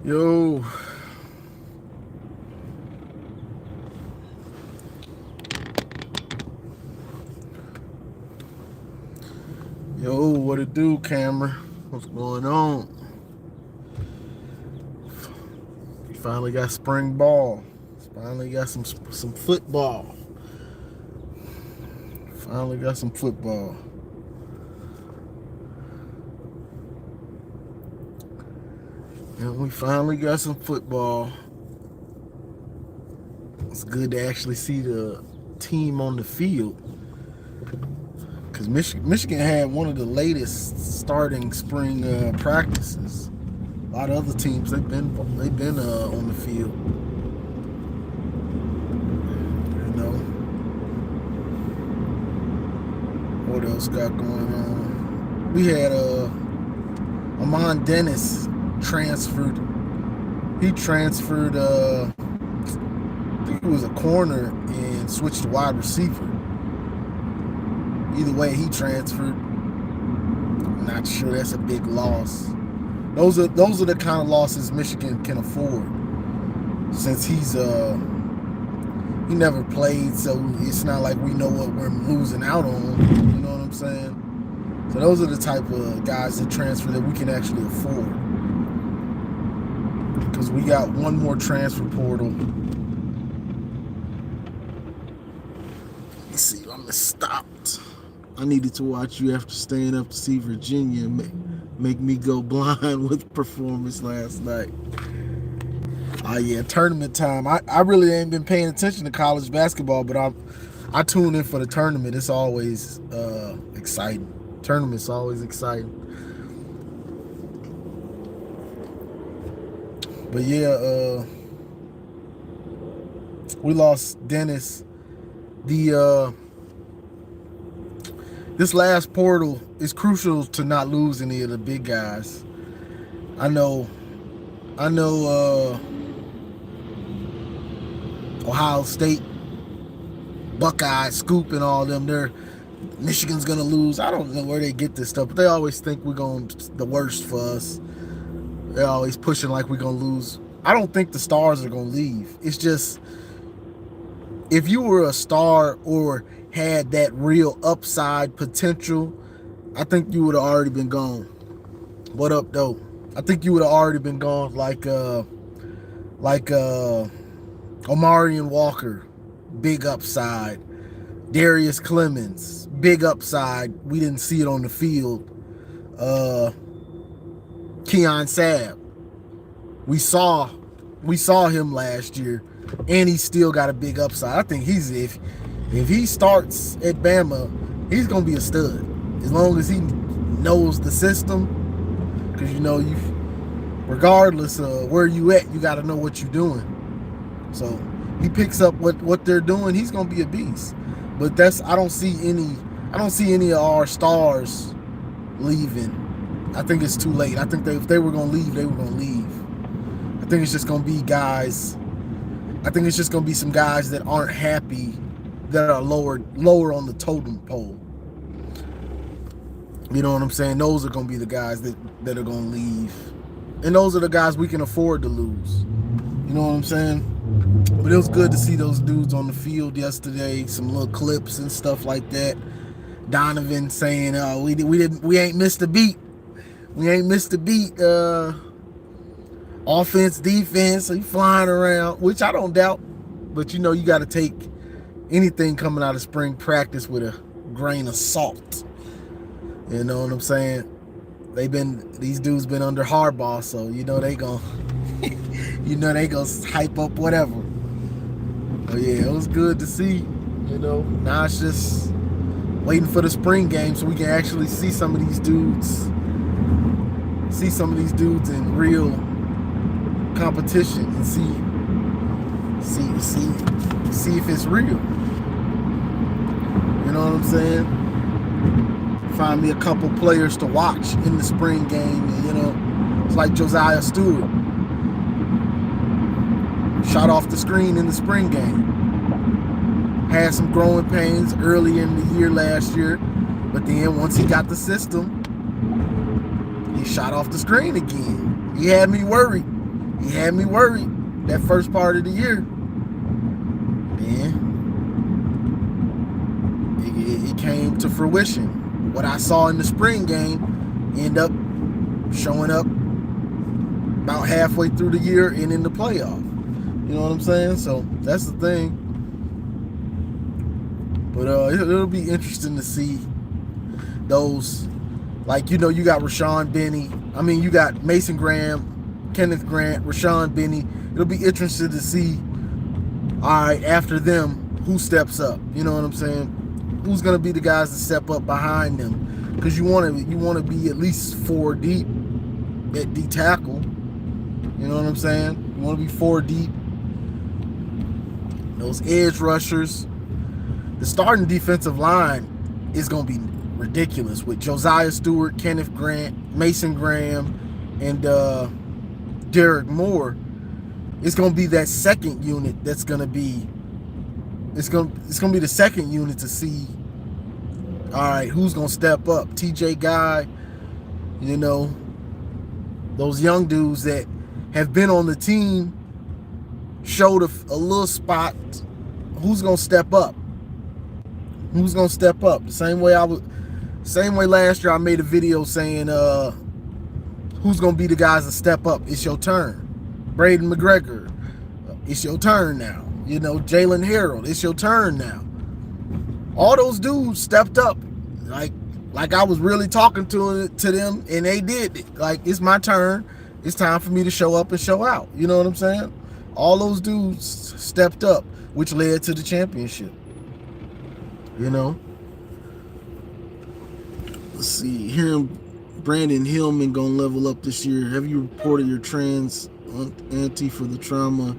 Yo, what it do, camera? What's going on? We finally got spring ball. Finally got some football. Finally got some football. And we finally got some football. It's good to actually see the team on the field. Because Michigan had one of the latest starting spring practices. A lot of other teams they've been on the field. You know what else got going on? We had Amon Dennis transferred. He transferred. I think he was a corner and switched to wide receiver. Either way, he transferred. I'm not sure that's a big loss. Those are the kind of losses Michigan can afford, since he never played, so it's not like we know what we're losing out on. You know what I'm saying? So those are the type of guys that transfer that we can actually afford, because we got one more transfer portal. Let's see, I'm stopped. I needed to watch you after staying up to see Virginia make me go blind with performance last night. Oh yeah, tournament time. I really ain't been paying attention to college basketball, but I tune in for the tournament. It's always exciting. Tournament's always exciting. But yeah, we lost Dennis. This last portal is crucial to not lose any of the big guys. I know Ohio State, Buckeyes, Scoop, and all them, Michigan's gonna lose. I don't know where they get this stuff, but they always think we're going the worst for us. They're always pushing like we're gonna lose. I don't think the stars are gonna leave. It's just, if you were a star or had that real upside potential, I think you would have already been gone. What up, though? I think you would have already been gone, like Omarion Walker, big upside. Darius Clemens, big upside. We didn't see it on the field. Keon Sabb, we saw him last year, and he still got a big upside. I think if he starts at Bama, he's gonna be a stud, as long as he knows the system. Because you regardless of where you at, you got to know what you're doing. So he picks up what they're doing, he's gonna be a beast. But I don't see any of our stars leaving. I think it's too late. I think if they were gonna leave, they were gonna leave. I think it's just gonna be guys. I think it's just gonna be some guys that aren't happy, that are lower on the totem pole. You know what I'm saying? Those are gonna be the guys that are gonna leave, and those are the guys we can afford to lose. You know what I'm saying? But it was good to see those dudes on the field yesterday. Some little clips and stuff like that. Donovan saying, we ain't missed a beat. We ain't missed a beat. Offense, defense, he flying around, which I don't doubt. But you got to take anything coming out of spring practice with a grain of salt. You know what I'm saying? These dudes been under Harbaugh, so they gonna hype up whatever. But yeah, it was good to see. Now it's just waiting for the spring game so we can actually see some of these dudes. See some of these dudes in real competition and see if it's real. You know what I'm saying? Find me a couple players to watch in the spring game. And, it's like Josiah Stewart. Shot off the screen in the spring game. Had some growing pains early in the year last year, but then once he got the system, he shot off the screen again. He had me worried. He had me worried that first part of the year. Then it came to fruition. What I saw in the spring game ended up showing up about halfway through the year and in the playoff. You know what I'm saying? So that's the thing. But it'll be interesting to see those. Like, you got Rashawn Benny. I mean, you got Mason Graham, Kenneth Grant, Rashawn Benny. It'll be interesting to see, all right, after them, who steps up. You know what I'm saying? Who's going to be the guys that step up behind them? Because you want to be at least 4 deep at D tackle. You know what I'm saying? You want to be 4 deep. Those edge rushers. The starting defensive line is going to be ridiculous with Josiah Stewart, Kenneth Grant, Mason Graham, and Derek Moore. It's going to be that second unit that's going to be. It's going to be the second unit to see. All right, who's going to step up? TJ Guy, those young dudes that have been on the team showed a little spot. Who's going to step up? Who's going to step up? The same way last year I made a video saying who's going to be the guys that step up. It's your turn. Braden McGregor, it's your turn now. Jalen Harold, it's your turn now. All those dudes stepped up. Like I was really talking to them, and they did it. Like, it's my turn. It's time for me to show up and show out. You know what I'm saying? All those dudes stepped up, which led to the championship. Let's see. Here, Brandon Hillman gonna level up this year. Have you reported your trans auntie for the trauma?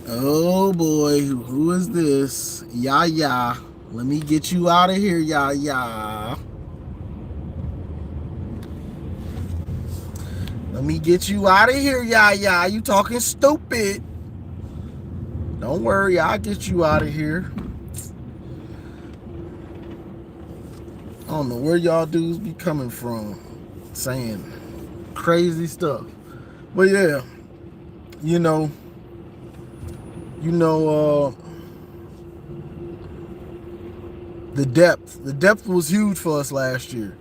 Oh boy, who is this? Yeah. Let me get you out of here, yeah. Let me get you out of here, yeah. You talking stupid. Don't worry, I'll get you out of here. I don't know where y'all dudes be coming from saying crazy stuff. But yeah, the depth was huge for us last year.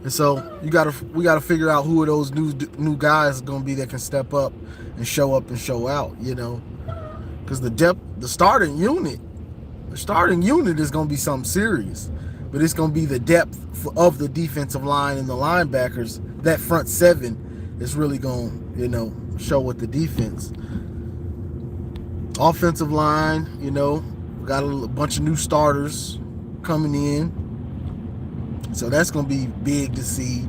And so we gotta figure out who are those new guys gonna be that can step up and show out, because the starting unit is gonna be something serious. But it's going to be the depth of the defensive line and the linebackers, that front seven, is really going to, show what the defense. Offensive line, got a bunch of new starters coming in. So that's going to be big to see.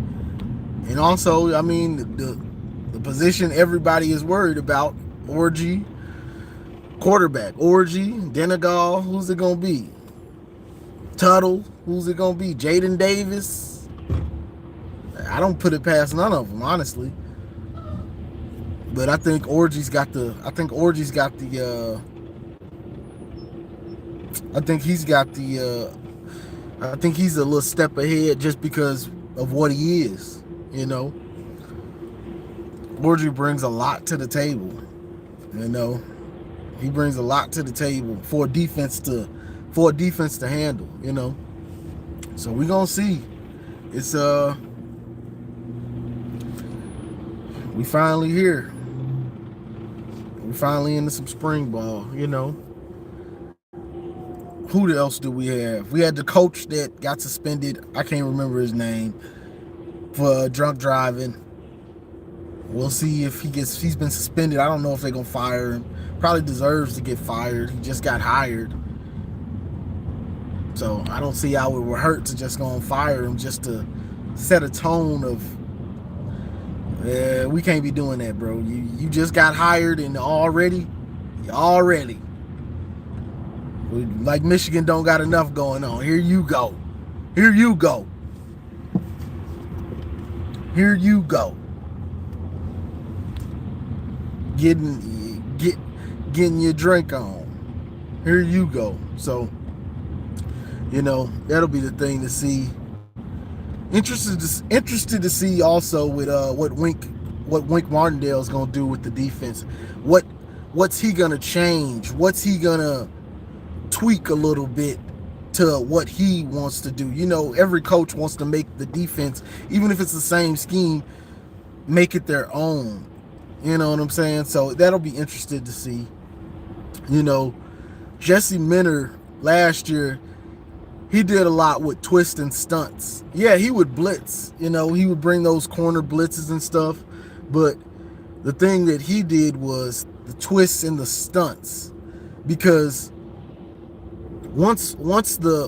And also, I mean, the position everybody is worried about, Orgy, quarterback, Orgy, Denegal, who's it going to be? Tuttle, who's it gonna be? Jaden Davis. I don't put it past none of them, honestly. But I think Orgy's got the. I think he's a little step ahead just because of what he is. Orgy brings a lot to the table. He brings a lot to the table for a defense to handle, So we're gonna see. It's we finally here. We finally into some spring ball, Who else do we have? We had the coach that got suspended. I can't remember his name, for drunk driving. We'll see if he's been suspended. I don't know if they're gonna fire him. Probably deserves to get fired. He just got hired. So I don't see how it would hurt to just go and fire him just to set a tone of, we can't be doing that, bro. You just got hired and already, like Michigan don't got enough going on. Here you go. Getting your drink on. Here you go. So, that'll be the thing to see. Interested to see also with what Wink what Wink Martindale is gonna do with the defense. What's he gonna change? What's he gonna tweak a little bit to what he wants to do? You know, every coach wants to make the defense, even if it's the same scheme, make it their own. You know what I'm saying? So that'll be interesting to see. You know, Jesse Minter last year, he did a lot with twist and stunts. Yeah, he would blitz. You know, he would bring those corner blitzes and stuff. But the thing that he did was the twists and the stunts, because once the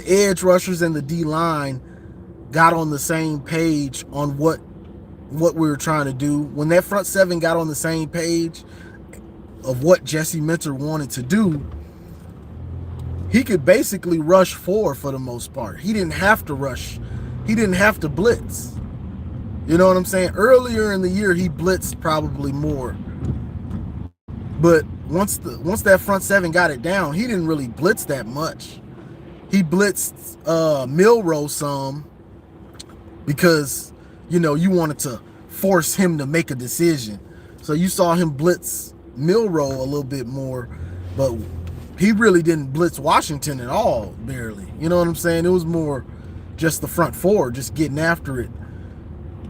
edge rushers and the D line got on the same page on what we were trying to do, when that front seven got on the same page of what Jesse Minter wanted to do, he could basically rush for the most part. He didn't have to rush. He didn't have to blitz. You know what I'm saying? Earlier in the year, he blitzed probably more. But once that front seven got it down, he didn't really blitz that much. He blitzed Milroe some because, you know, you wanted to force him to make a decision. So you saw him blitz Milroe a little bit more, but he really didn't blitz Washington at all, barely. You know what I'm saying? It was more just the front four, just getting after it.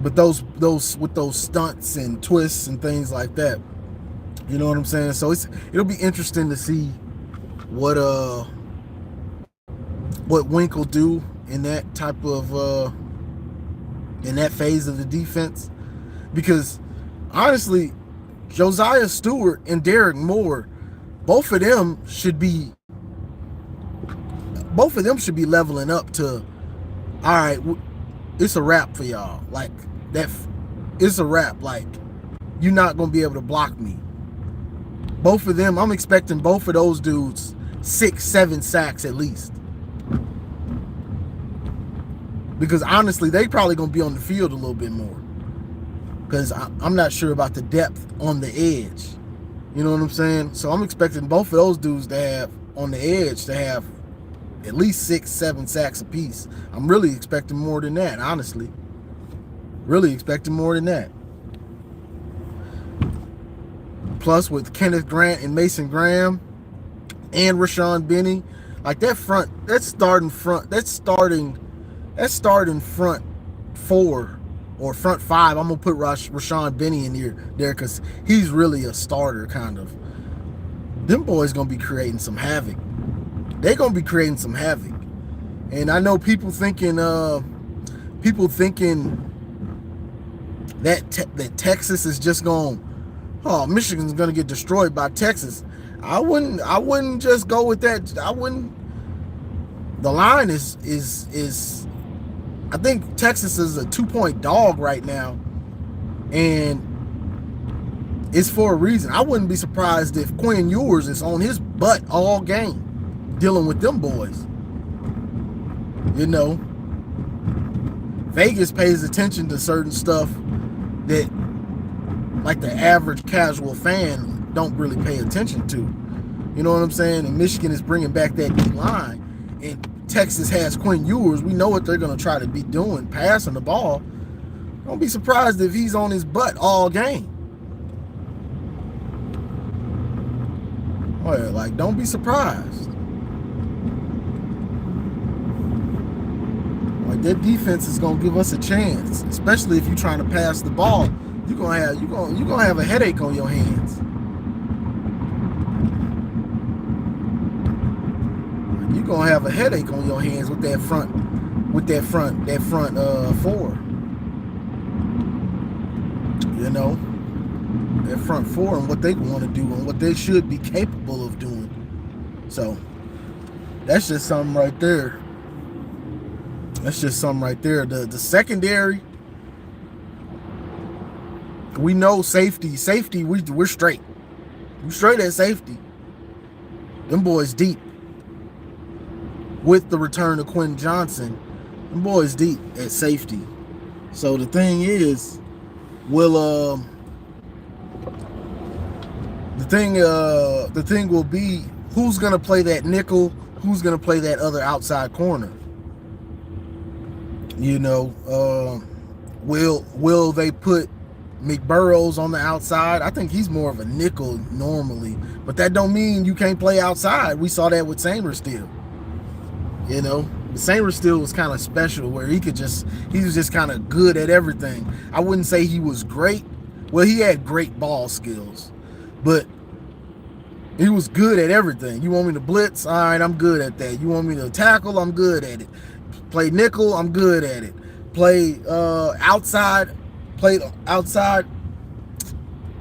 But those with those stunts and twists and things like that. You know what I'm saying? So it'll be interesting to see what Wink will do in that type of in that phase of the defense. Because honestly, Josiah Stewart and Derek Moore, both of them should be leveling up to, all right, it's a wrap for y'all. Like, that, it's a wrap. Like, you're not going to be able to block me. Both of them, I'm expecting both of those dudes 6-7 sacks at least. Because honestly, they probably going to be on the field a little bit more. Because I'm not sure about the depth on the edge. You know what I'm saying? So I'm expecting both of those dudes to have, on the edge, to have at least 6-7 sacks apiece. I'm really expecting more than that, honestly. Really expecting more than that. Plus, with Kenneth Grant and Mason Graham and Rashawn Benny, like that starting front four or front five. I'm gonna put Rashawn Benny in there because he's really a starter, kind of. Them boys gonna be creating some havoc. They're gonna be creating some havoc, and I know people thinking that Texas is just going, oh, Michigan's gonna get destroyed by Texas. I wouldn't just go with that. I wouldn't. The line is I think Texas is a 2-point dog right now, and it's for a reason. I wouldn't be surprised if Quinn Ewers is on his butt all game dealing with them boys. You know, Vegas pays attention to certain stuff that, like, the average casual fan don't really pay attention to. You know what I'm saying? And Michigan is bringing back that D-line, and Texas has Quinn Ewers. We know what they're going to try to be doing, passing the ball. Don't be surprised if he's on his butt all game. Oh, yeah, like, don't be surprised. Like, that defense is going to give us a chance, especially if you're trying to pass the ball. You're going to have a headache on your hands. You're gonna have a headache on your hands with that front four. You know, that front four and what they want to do and what they should be capable of doing. So that's just something right there. That's just something right there. The secondary, we know safety. We're straight. We're straight at safety. Them boys deep. With the return of Quentin Johnson, them boys deep at safety. So the thing is, the thing will be, who's gonna play that nickel, who's gonna play that other outside corner. You know, Will they put McBurrows on the outside? I think he's more of a nickel normally, but that don't mean you can't play outside. We saw that with Sainristil. You know, Sainristil was kind of special where he was just kind of good at everything. I wouldn't say he was great. Well, he had great ball skills, but he was good at everything. You want me to blitz? All right, I'm good at that. You want me to tackle? I'm good at it. Play nickel? I'm good at it. Play outside? Play outside?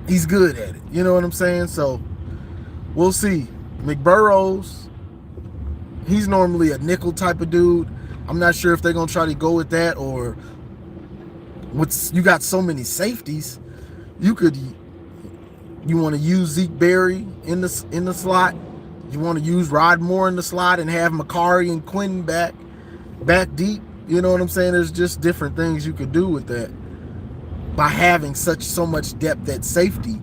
He's good at it. You know what I'm saying? So we'll see. McBurrows, he's normally a nickel type of dude. I'm not sure if they're gonna try to go with that or you got so many safeties. You want to use Zeke Berry in the slot. You want to use Rod Moore in the slot and have Makari and Quentin back deep. You know what I'm saying? There's just different things you could do with that by having so much depth at safety.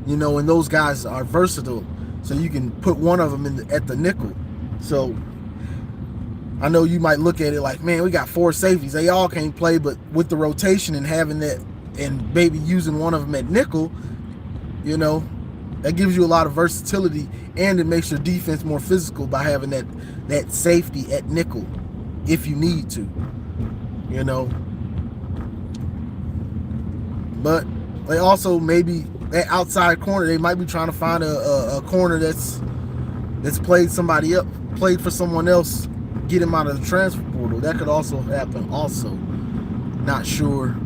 You know, and those guys are versatile, so you can put one of them at the nickel. So I know you might look at it like, man, we got 4 safeties. They all can't play, but with the rotation and having that and maybe using one of them at nickel, you know, that gives you a lot of versatility, and it makes your defense more physical by having that safety at nickel if you need to, you know. But they also maybe that outside corner, they might be trying to find a corner that's played for someone else, get him out of the transfer portal. That could also happen also. Not sure.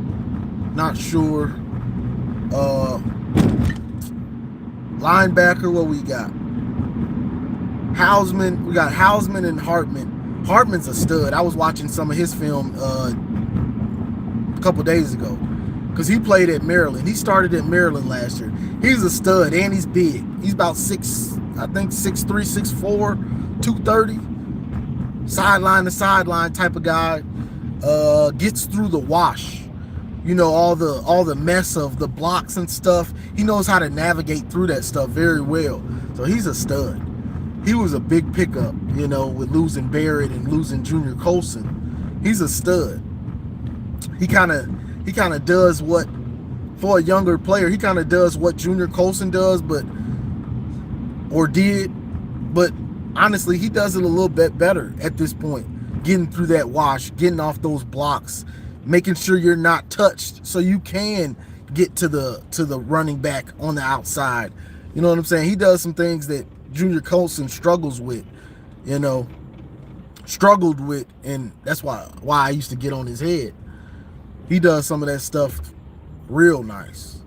Linebacker, what we got? Hausman. We got Hausman and Hartman. Hartman's a stud. I was watching some of his film a couple days ago because he played at Maryland. He started at Maryland last year. He's a stud and he's big. He's about 6'3", 6'4", 230. Sideline to sideline type of guy. Gets through the wash. You know, all the mess of the blocks and stuff. He knows how to navigate through that stuff very well. So he's a stud. He was a big pickup, you know, with losing Barrett and losing Junior Colson. He's a stud. He kind of does what, for a younger player, he kind of does what Junior Colson does, but honestly, he does it a little bit better at this point. Getting through that wash, getting off those blocks, making sure you're not touched so you can get to the running back on the outside. You know what I'm saying? He does some things that Junior Colson struggled with, and that's why I used to get on his head. He does some of that stuff real nice.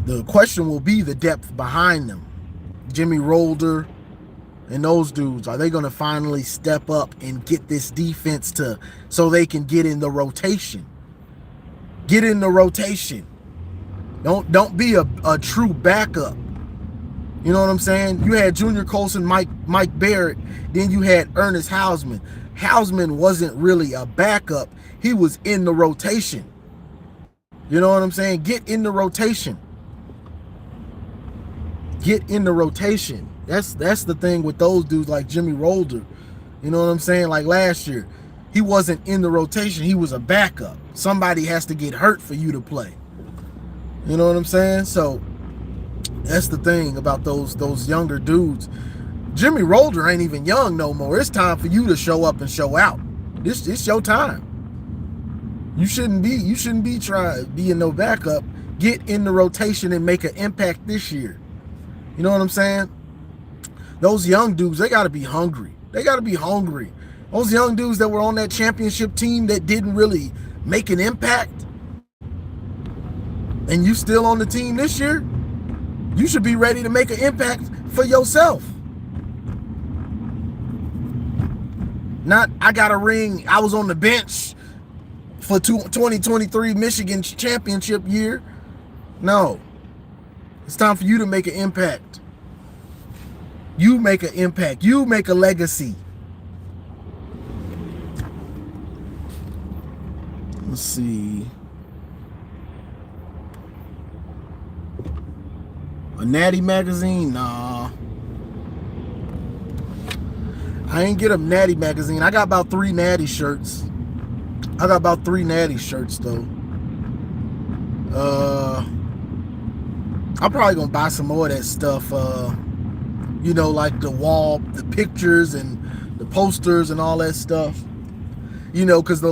The question will be the depth behind them. Jimmy Rolder and those dudes, are they going to finally step up and get this defense so they can get in the rotation? Get in the rotation. Don't be a true backup. You know what I'm saying? You had Junior Colson, Mike Barrett, then you had Ernest Hausman. Hausman wasn't really a backup. He was in the rotation. You know what I'm saying? Get in the rotation. Get in the rotation. That's the thing with those dudes like Jimmy Rolder. You know what I'm saying? Like last year, he wasn't in the rotation. He was a backup. Somebody has to get hurt for you to play. You know what I'm saying? So that's the thing about those younger dudes. Jimmy Rolder ain't even young no more. It's time for you to show up and show out. It's your time. You shouldn't be trying being no backup. Get in the rotation and make an impact this year. You know what I'm saying? Those young dudes, they got to be hungry. They got to be hungry. Those young dudes that were on that championship team that didn't really make an impact, and you still on the team this year, you should be ready to make an impact for yourself. Not, I got a ring, I was on the bench for 2023 Michigan championship year. No. It's time for you to make an impact. You make an impact. You make a legacy. Let's see. A Natty magazine? Nah. I ain't get a Natty magazine. I got about 3 Natty shirts. I got about 3 Natty shirts though. I'm probably gonna buy some more of that stuff. Like the pictures and the posters and all that stuff. Because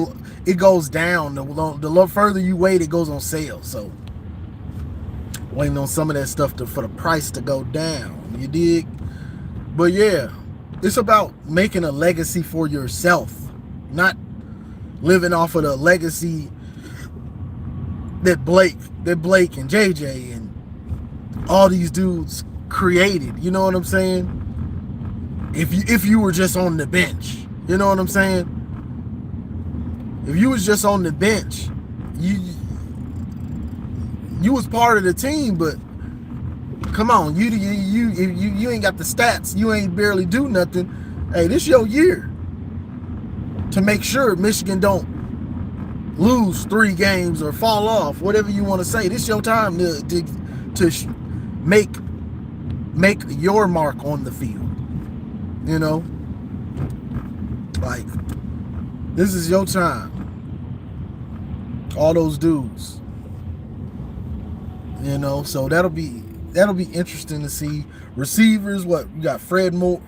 it goes down. The further you wait, it goes on sale. So waiting on some of that stuff for the price to go down. You dig? But yeah, it's about making a legacy for yourself, not living off of the legacy that Blake and JJ and all these dudes created. You know what I'm saying? If you were just on the bench, you know what I'm saying? If you was just on the bench, you was part of the team, but come on, you ain't got the stats, you ain't barely do nothing. Hey, this your year to make sure Michigan don't lose 3 games or fall off, whatever you want to say. This your time to make your mark on the field. Like, this is your time. All those dudes. So that'll be interesting to see. Receivers, what you got? Fred Moore,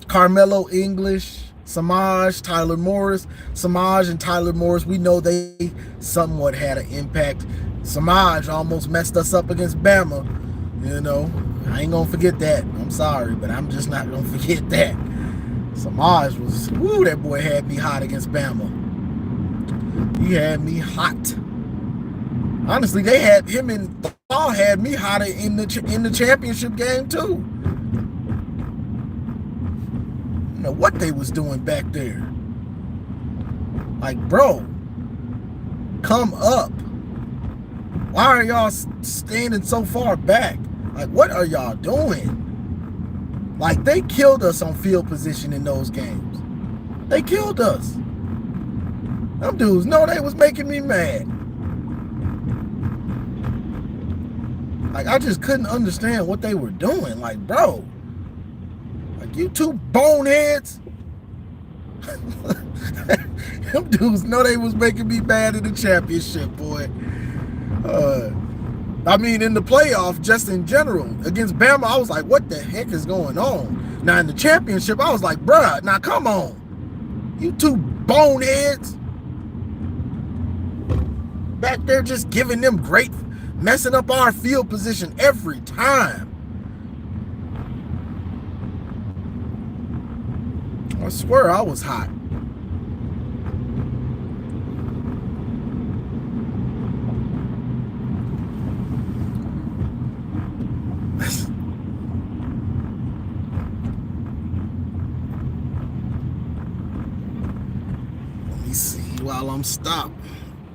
Carmelo English, Samaj, Tyler Morris. Samaj and Tyler Morris, we know they somewhat had an impact. Samaj almost messed us up against Bama. I ain't gonna forget that. I'm sorry, but I'm just not gonna forget that. Samaj was, that boy had me hot against Bama. He had me hot. Honestly, they had him and Paul had me hot in the championship game too. What they was doing back there. Like, bro, come up. Why are y'all standing so far back? Like, what are y'all doing? Like, they killed us on field position in those games. They killed us. Them dudes, they was making me mad. Like, I just couldn't understand what they were doing. Like, bro, like, you two boneheads. Them dudes they was making me mad in the championship, boy. In the playoff, just in general, against Bama, I was like, what the heck is going on? Now, in the championship, I was like, bruh, now come on. You two boneheads. Back there just giving them messing up our field position every time. I swear I was hot. Let me see while I'm stopped.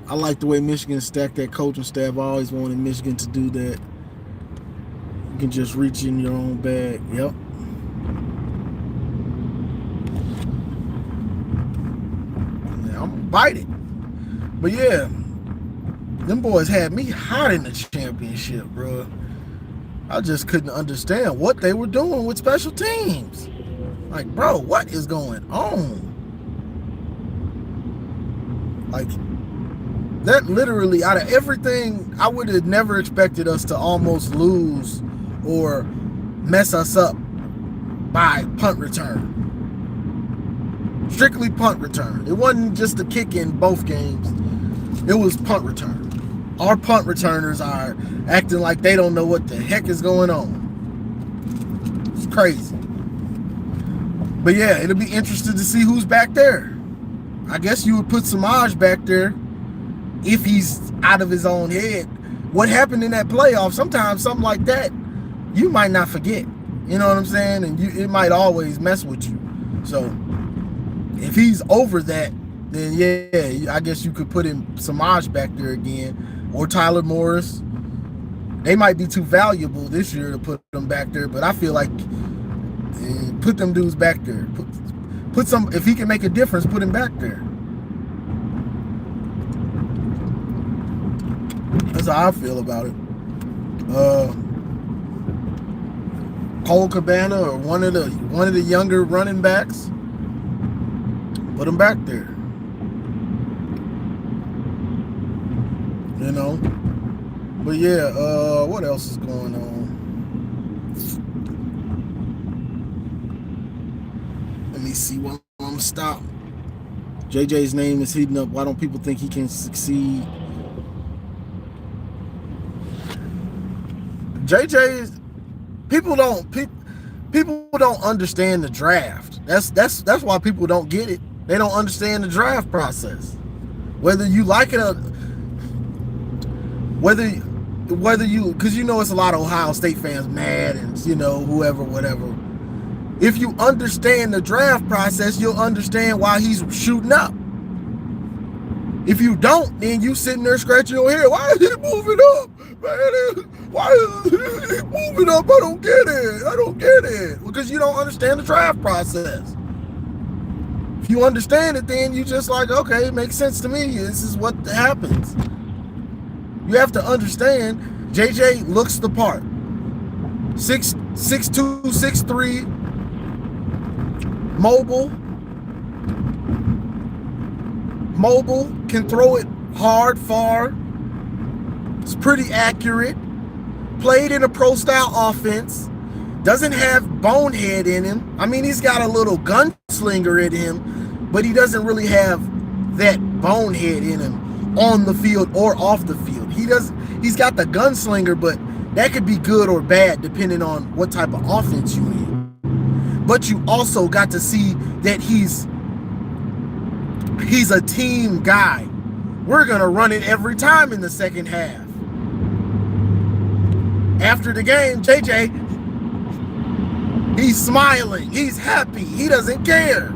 I like the way Michigan stacked that coaching staff. I always wanted Michigan to do that. You can just reach in your own bag. Yep. Yeah, I'm gonna bite it. But yeah, them boys had me hot in the championship, bro. I just couldn't understand what they were doing with special teams. Like, bro, what is going on? Like, that literally, out of everything, I would have never expected us to almost lose or mess us up by punt return. Strictly punt return. It wasn't just a kick in both games. It was punt return. Our punt returners are acting like they don't know what the heck is going on. It's crazy. But yeah, it'll be interesting to see who's back there. I guess you would put Samaj back there if he's out of his own head. What happened in that playoff, sometimes something like that, you might not forget. You know what I'm saying? And it might always mess with you. So if he's over that, then yeah, I guess you could put in Samaj back there again. Or Tyler Morris. They might be too valuable this year to put them back there, but I feel like put them dudes back there. Put some, if he can make a difference, put him back there. That's how I feel about it. Cole Cabana or one of the younger running backs, put him back there. you know. But yeah, what else is going on? Let me see. Well, I'm gonna stop. JJ's name is heating up. Why don't people think he can succeed? JJ's people don't understand the draft. That's why people don't get it. They don't understand the draft process. Whether you like it or whether you, because you know it's a lot of Ohio State fans mad and you know whoever whatever. If you understand the draft process, you'll understand why he's shooting up. If you don't, then you sitting there scratching your head. Why is he moving up, man? Why is he moving up? I don't get it. Because you don't understand the draft process. If you understand it, then you just like, okay, it makes sense to me. This is what happens. You have to understand, JJ looks the part. 6'2", 6'3", mobile, can throw it hard, far. It's pretty accurate. Played in a pro-style offense. Doesn't have bonehead in him. I mean, he's got a little gunslinger in him, but he doesn't really have that bonehead in him on the field or off the field. He's got the gunslinger, but that could be good or bad depending on what type of offense you're in. But you also got to see that he's a team guy. We're going to run it every time in the second half. After the game, JJ, he's smiling. He's happy. He doesn't care.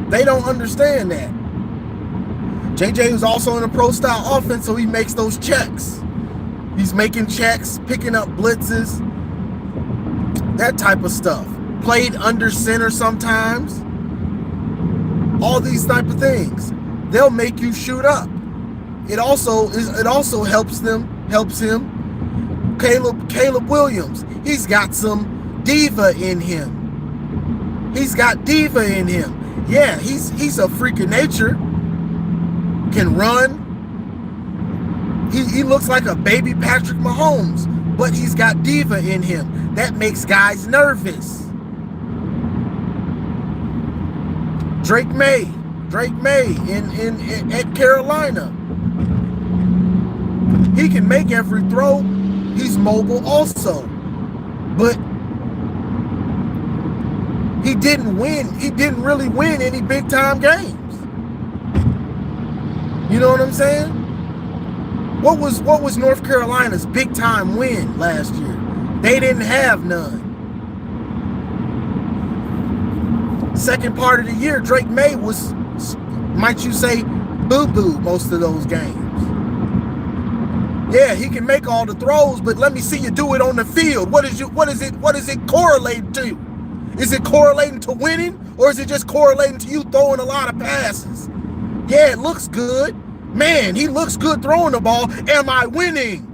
They don't understand that. JJ was also in a pro-style offense, so he makes those checks. He's making checks, picking up blitzes, that type of stuff. Played under center sometimes. All these type of things. They'll make you shoot up. It also helps him. Caleb Williams, he's got some diva in him. Yeah, he's a freak of nature. Can run. He looks like a baby Patrick Mahomes, but he's got diva in him. That makes guys nervous. Drake May at Carolina. He can make every throw. He's mobile also. But he didn't win. He didn't really win any big time games. You know what I'm saying? What was North Carolina's big time win last year? They didn't have none. Second part of the year, Drake May was, might you say, boo-boo most of those games. Yeah, he can make all the throws, but let me see you do it on the field. What is it correlating to? Is it correlating to winning, or is it just correlating to you throwing a lot of passes? Yeah, it looks good. Man, he looks good throwing the ball. Am I winning?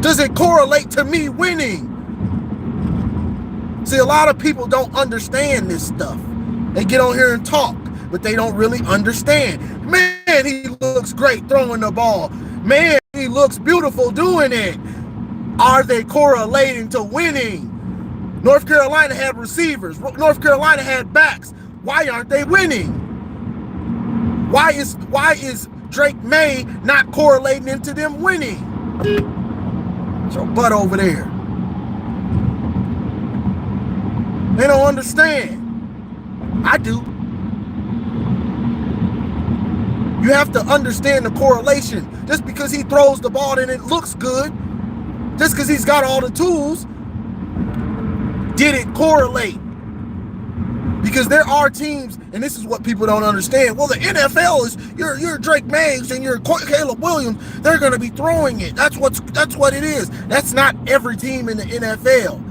Does it correlate to me winning? See, a lot of people don't understand this stuff. They get on here and talk, but they don't really understand. Man, he looks great throwing the ball. Man, he looks beautiful doing it. Are they correlating to winning? North Carolina had receivers. North Carolina had backs. Why aren't they winning? Why is Drake May not correlating into them winning? Get your butt over there. They don't understand. I do. You have to understand the correlation. Just because he throws the ball and it looks good, just because he's got all the tools, did it correlate? Because there are teams, and this is what people don't understand. Well, the NFL is you're Drake Mays and you're Caleb Williams. They're going to be throwing it. That's what it is. That's not every team in the NFL.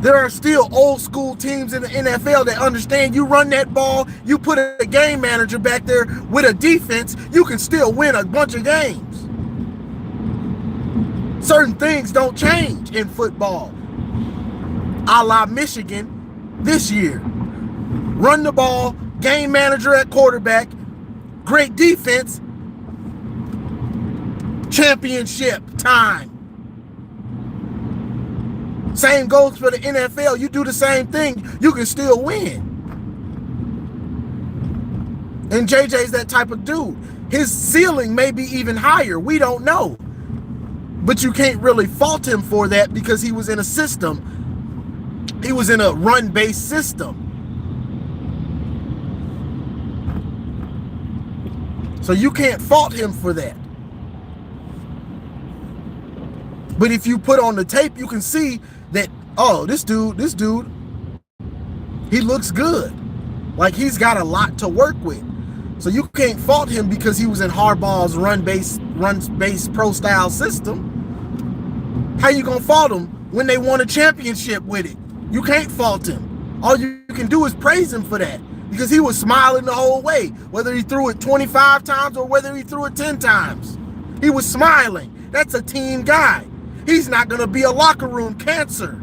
There are still old school teams in the NFL that understand you run that ball, you put a game manager back there with a defense, you can still win a bunch of games. Certain things don't change in football. A la Michigan this year. Run the ball, game manager at quarterback, great defense, championship time. Same goes for the NFL. You do the same thing, you can still win. And JJ's that type of dude. His ceiling may be even higher. We don't know. But you can't really fault him for that because he was in a system. He was in a run-based system. So you can't fault him for that. But if you put on the tape, you can see that, oh, this dude, he looks good. Like he's got a lot to work with. So you can't fault him because he was in Harbaugh's run-based pro-style system. How you gonna fault him when they won a championship with it? You can't fault him. All you can do is praise him for that because he was smiling the whole way, whether he threw it 25 times or whether he threw it 10 times. He was smiling. That's a team guy. He's not gonna be a locker room cancer.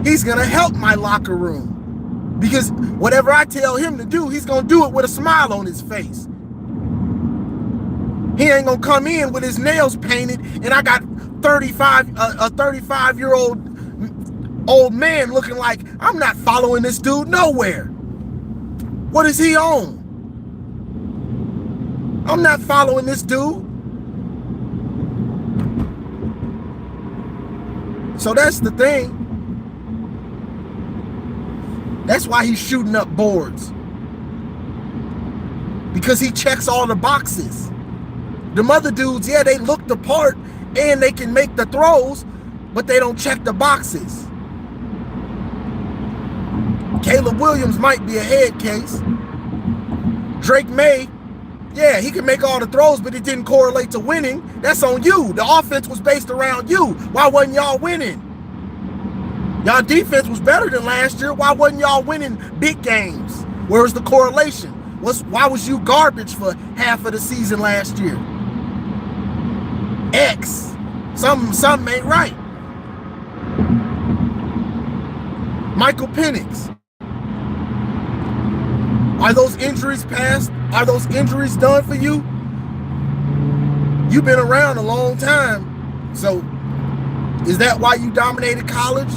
He's gonna help my locker room because whatever I tell him to do, he's gonna do it with a smile on his face. He ain't gonna come in with his nails painted and I got a 35-year-old old man looking like I'm not following this dude nowhere. What is he on? I'm not following this dude. So that's the thing. That's why he's shooting up boards. Because he checks all the boxes. Them other dudes, yeah, they look the part and they can make the throws, but they don't check the boxes. Caleb Williams might be a head case. Drake May, yeah, he can make all the throws, but it didn't correlate to winning. That's on you. The offense was based around you. Why wasn't y'all winning? Y'all defense was better than last year. Why wasn't y'all winning big games? Where's the correlation? Why was you garbage for half of the season last year? X. Something ain't right. Michael Penix. Are those injuries past? Are those injuries done for you? You've been around a long time. So is that why you dominated college?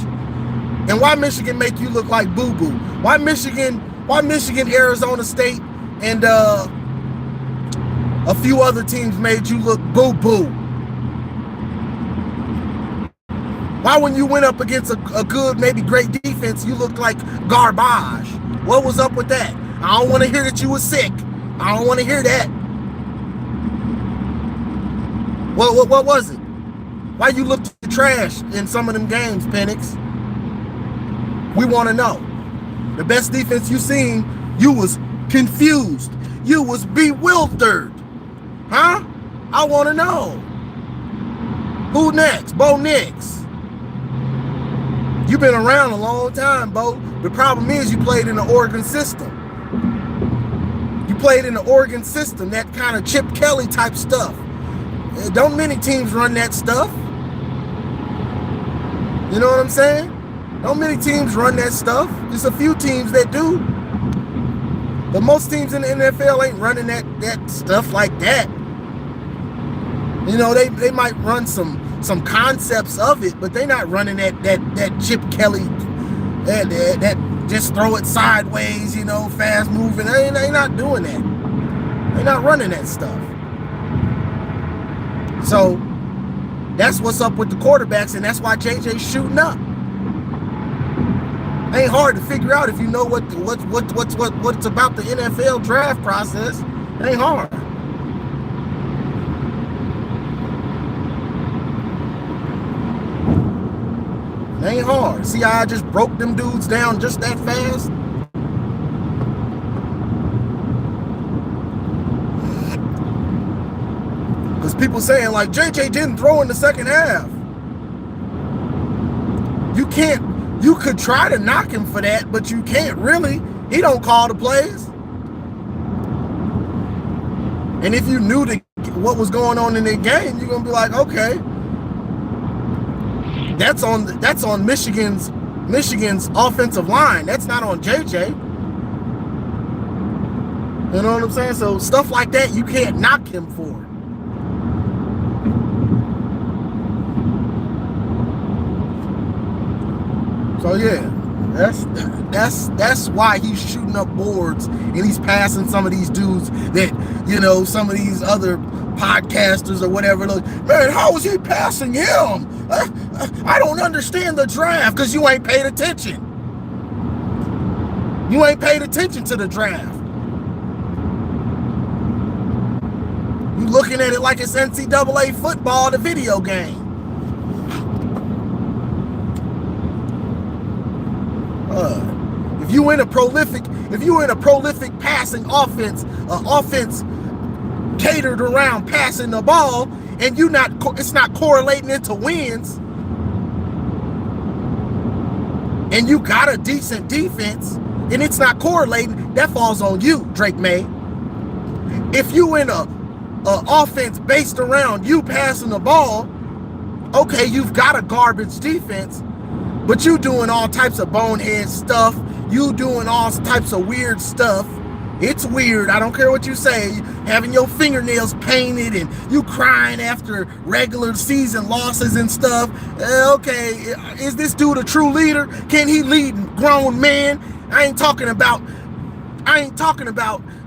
And why Michigan make you look like boo-boo? Why Michigan, Arizona State, and a few other teams made you look boo-boo? Why when you went up against a good, maybe great defense, you looked like garbage? What was up with that? I don't want to hear that you were sick. I don't want to hear that. What was it? Why you looked trash in some of them games, Penix? We want to know. The best defense you seen, you was confused. You was bewildered. Huh? I want to know. Who next? Bo Nix. You've been around a long time, Bo. The problem is you played in the Oregon system. You played in the Oregon system, that kind of Chip Kelly type stuff. Don't many teams run that stuff. You know what I'm saying? Don't many teams run that stuff. There's a few teams that do. But most teams in the NFL ain't running that stuff like that. You know, they might run some concepts of it, but they're not running that Chip Kelly, that just throw it sideways, you know, fast moving. They not doing that. They're not running that stuff. So that's what's up with the quarterbacks, and that's why JJ's shooting up. Ain't hard to figure out if you know what's about the NFL draft process. It ain't hard. It ain't hard. See how I just broke them dudes down just that fast? Because people saying like JJ didn't throw in the second half. You could try to knock him for that, but you can't really. He don't call the plays. And if you knew what was going on in the game, you're gonna be like, okay, that's on Michigan's offensive line. That's not on JJ. You know what I'm saying? So stuff like that, you can't knock him for. So yeah, that's why he's shooting up boards and he's passing some of these dudes that, you know, some of these other podcasters or whatever. Look, man, how is he passing him? I don't understand the draft because you ain't paid attention. You ain't paid attention to the draft. You looking at it like it's NCAA football, the video game. If you in a prolific passing offense, offense catered around passing the ball, and it's not correlating into wins, and you got a decent defense, and it's not correlating, that falls on you, Drake May. If you in a offense based around you passing the ball, okay, you've got a garbage defense, but you doing all types of bonehead stuff. You doing all types of weird stuff. It's weird. I don't care what you say. Having your fingernails painted and you crying after regular season losses and stuff. Okay, is this dude a true leader? Can he lead grown men? I ain't talking about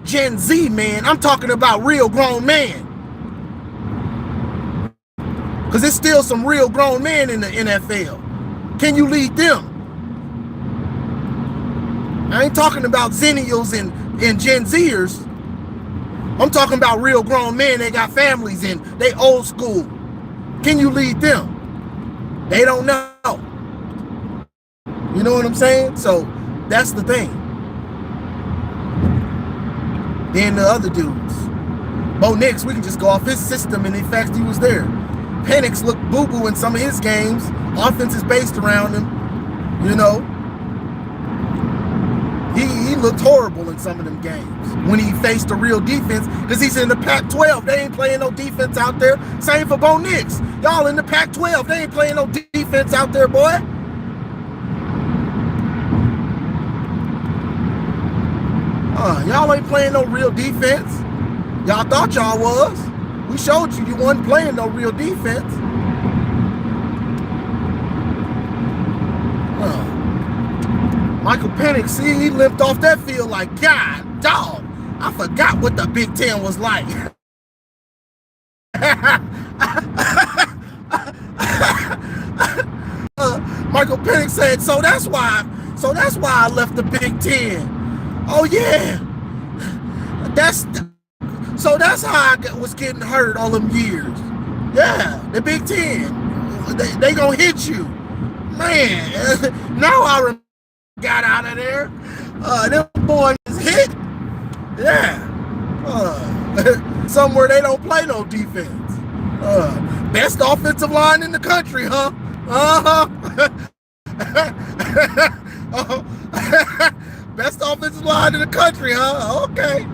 Gen Z, man. I'm talking about real grown men. Because there's still some real grown men in the NFL. Can you lead them? I ain't talking about Zennials and Gen Zers. I'm talking about real grown men. They got families and they old school. Can you lead them? They don't know. You know what I'm saying? So that's the thing. Then the other dudes. Bo Nix, we can just go off his system and the fact he was there. Penix looked boo-boo in some of his games. Offense is based around him. You know. He looked horrible in some of them games when he faced a real defense, because he's in the Pac-12. They ain't playing no defense out there. Same for Bo Nix. Y'all in the Pac-12. They ain't playing no defense out there, boy. Y'all ain't playing no real defense. Y'all thought y'all was. We showed you wasn't playing no real defense. Michael Penix, see, he limped off that field like, God, dog, I forgot what the Big Ten was like. Michael Penix said, so that's why I left the Big Ten. Oh yeah, that's how I was getting hurt all them years. Yeah, the Big Ten, they gonna hit you, man. Now I remember. Got out of there. Them boys hit. Yeah. Somewhere they don't play no defense. Best offensive line in the country, huh? Best offensive line in the country, huh? Okay.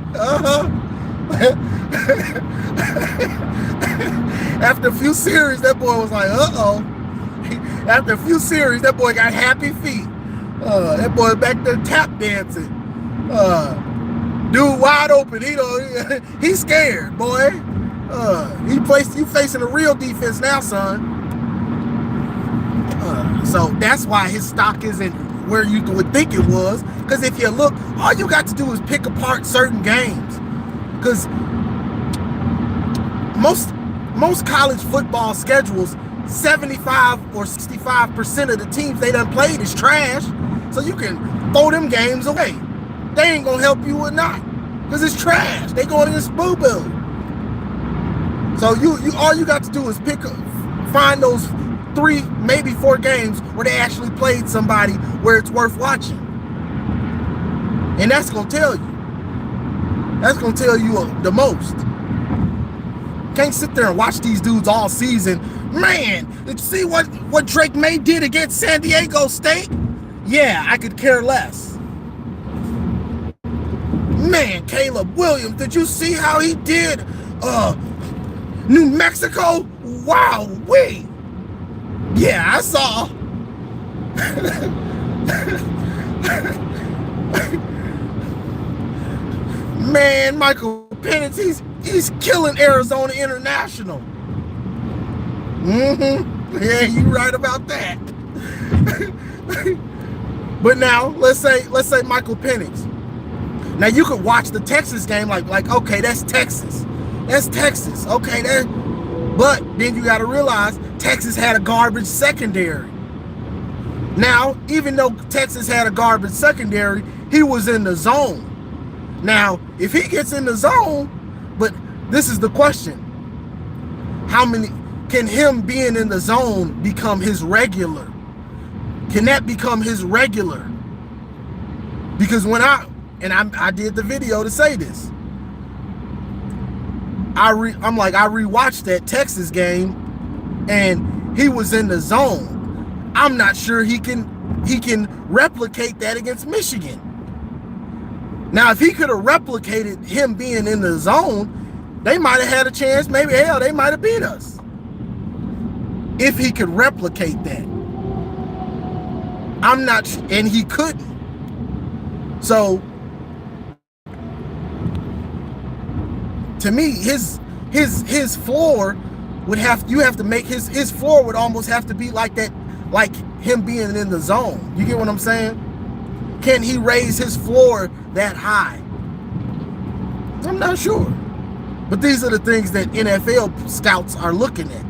After a few series, that boy was like, uh-oh. After a few series, that boy got happy feet. That boy back there tap dancing. Dude wide open. He's scared, boy. You facing a real defense now, son. So that's why his stock isn't where you would think it was. Because if you look, all you got to do is pick apart certain games. Because most college football schedules, 75 or 65% of the teams they done played is trash. So you can throw them games away. They ain't gonna help you or not, because it's trash. They going against boo-boo. So you all you got to do is find those 3, maybe 4 games where they actually played somebody where it's worth watching, and that's gonna tell you. That's gonna tell you the most. Can't sit there and watch these dudes all season. Man, did you see what Drake May did against San Diego State? Yeah, I could care less. Man, Caleb Williams, did you see how he did New Mexico? Wow, wait. Yeah, I saw. Man, Michael Penix, he's killing Arizona International. Yeah, you right about that. But now, let's say Michael Penix. Now you could watch the Texas game like okay, that's Texas. That's Texas. Okay, but then you got to realize Texas had a garbage secondary. Now, even though Texas had a garbage secondary, he was in the zone. Now, if he gets in the zone, but this is the question. How many can him being in the zone become his regular? Can that become his regular? Because when I did the video to say this. I rewatched that Texas game and he was in the zone. I'm not sure he can replicate that against Michigan. Now, if he could have replicated him being in the zone, they might have had a chance. Maybe, hell, they might have beat us. If he could replicate that. I'm not, and he couldn't. So, to me, his floor would have to make his floor would almost have to be like that, like him being in the zone. You get what I'm saying? Can he raise his floor that high? I'm not sure. But these are the things that NFL scouts are looking at.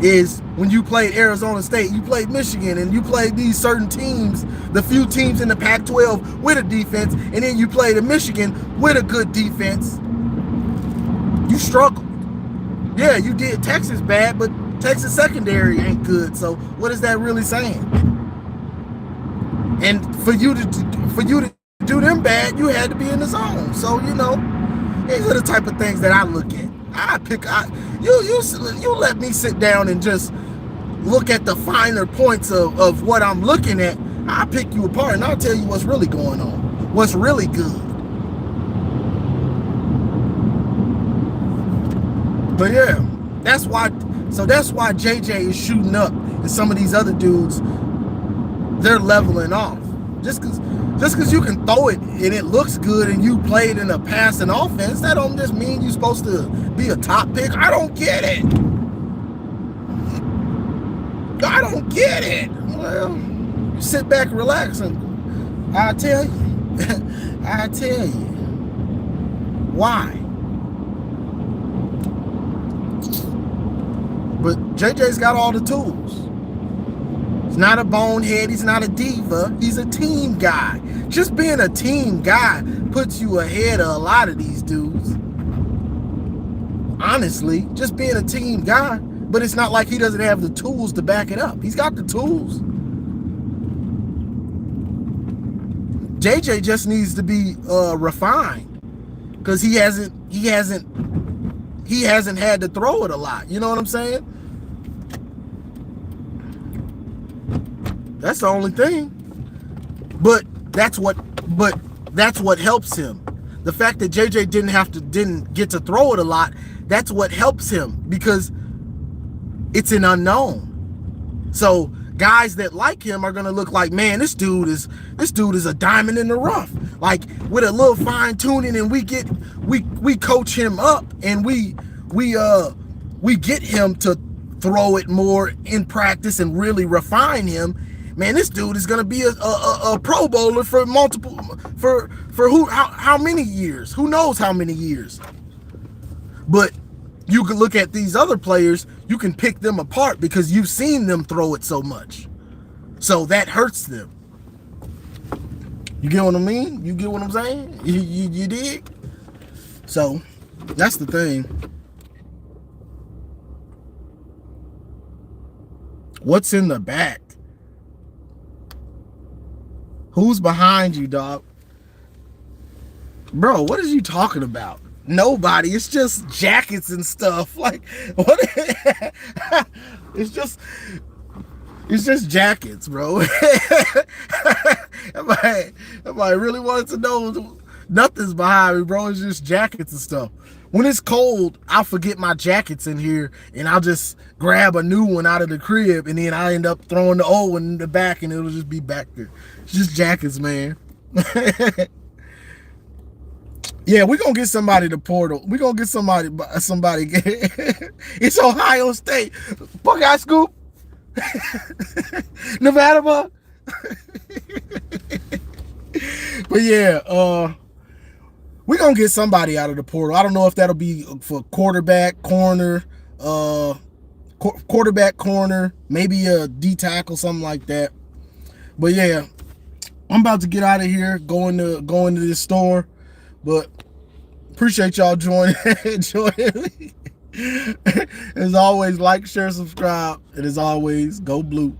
Is when you played Arizona State, you played Michigan, and you played these certain teams, the few teams in the Pac-12 with a defense, and then you played in Michigan with a good defense. You struggled. Yeah, you did Texas bad, but Texas secondary ain't good. So what is that really saying? And for you to do them bad, you had to be in the zone. So, you know, these are the type of things that I look at. You let me sit down and just look at the finer points of what I'm looking at. I'll pick you apart and I'll tell you what's really going on, what's really good. But yeah, that's why JJ is shooting up and some of these other dudes, they're leveling off. Just because you can throw it and it looks good and you played in a passing offense, that don't just mean you're supposed to be a top pick. I don't get it. I don't get it. Well, you sit back and relax and I'll tell you. I'll tell you. Why? But JJ's got all the tools. He's not a bonehead. He's not a diva. He's a team guy. Just being a team guy puts you ahead of a lot of these dudes. Honestly, just being a team guy. But it's not like he doesn't have the tools to back it up. He's got the tools. JJ just needs to be refined because he hasn't had to throw it a lot. You know what I'm saying? That's the only thing. But that's what helps him. The fact that JJ didn't get to throw it a lot, that's what helps him because it's an unknown. So guys that like him are gonna look like, man, this dude is a diamond in the rough. Like with a little fine tuning, and we coach him up, and we get him to throw it more in practice and really refine him. Man, this dude is gonna be a Pro Bowler for how many years? Who knows how many years? But you can look at these other players, you can pick them apart because you've seen them throw it so much. So that hurts them. You get what I mean? You get what I'm saying? You dig? So that's the thing. What's in the back? Who's behind you, dog? Bro, what is you talking about? Nobody. It's just jackets and stuff. Like, what? It's just jackets, bro. Everybody really wanted to know nothing's behind me, bro. It's just jackets and stuff. When it's cold, I'll forget my jackets in here and I'll just grab a new one out of the crib, and then I end up throwing the old one in the back and it'll just be back there. It's just jackets, man. Yeah, we're gonna get somebody to portal. We're gonna get somebody. It's Ohio State. Buckeye Scoop. Nevada Buck. But yeah, we're gonna get somebody out of the portal. I don't know if that'll be for quarterback, corner, quarterback, corner, maybe a D tackle, something like that. But yeah, I'm about to get out of here, going to this store. But appreciate y'all joining me. As always, like, share, subscribe, and as always, go blue.